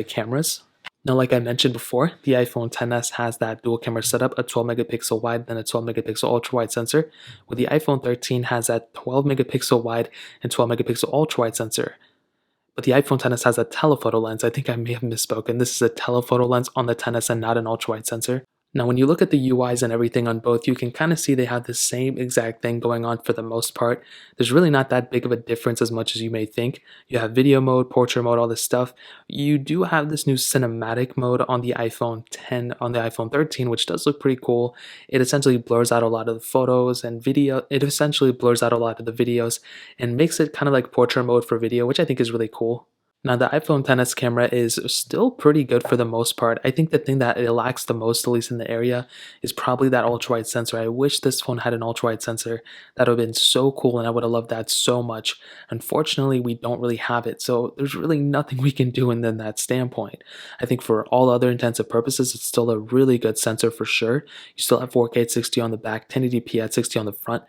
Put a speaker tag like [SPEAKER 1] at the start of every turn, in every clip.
[SPEAKER 1] the cameras. Now, like I mentioned before, the iPhone XS has that dual camera setup, a 12 megapixel wide, then a 12 megapixel ultra wide sensor, where the iPhone 13 has that 12 megapixel wide and 12 megapixel ultra wide sensor. But the iPhone XS has a telephoto lens. I think I may have misspoken. This is a telephoto lens on the XS and not an ultra wide sensor. Now, when you look at the UIs and everything on both, you can kind of see they have the same exact thing going on for the most part. There's really not that big of a difference as much as you may think. You have video mode, portrait mode, all this stuff. You do have this new cinematic mode on the iPhone 10, on the iPhone 13, which does look pretty cool. It essentially blurs out a lot of the photos and video. It essentially blurs out a lot of the videos and makes it kind of like portrait mode for video, which I think is really cool. Now, the iPhone XS camera is still pretty good for the most part. I think the thing that it lacks the most, at least in the area, is probably that ultra-wide sensor. I wish this phone had an ultra-wide sensor. That would have been so cool, and I would have loved that so much. Unfortunately, we don't really have it, so there's really nothing we can do in that standpoint. I think for all other intents and purposes, it's still a really good sensor for sure. You still have 4K at 60 on the back, 1080p at 60 on the front,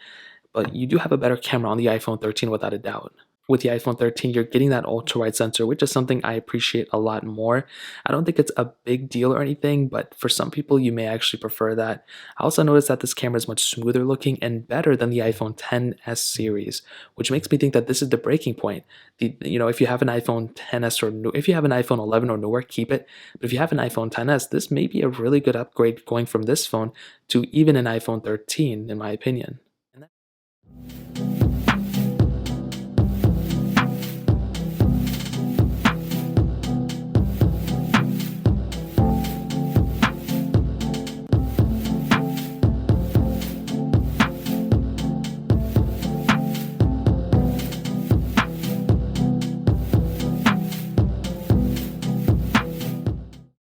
[SPEAKER 1] but you do have a better camera on the iPhone 13 without a doubt. With the iPhone 13, you're getting that ultra-wide sensor, which is something I appreciate a lot more. I don't think it's a big deal or anything, but for some people, you may actually prefer that. I also noticed that this camera is much smoother looking and better than the iPhone XS series, which makes me think that this is the breaking point. If you have an iPhone XS or if you have an iPhone 11 or newer, keep it. But if you have an iPhone XS, this may be a really good upgrade going from this phone to even an iPhone 13, in my opinion.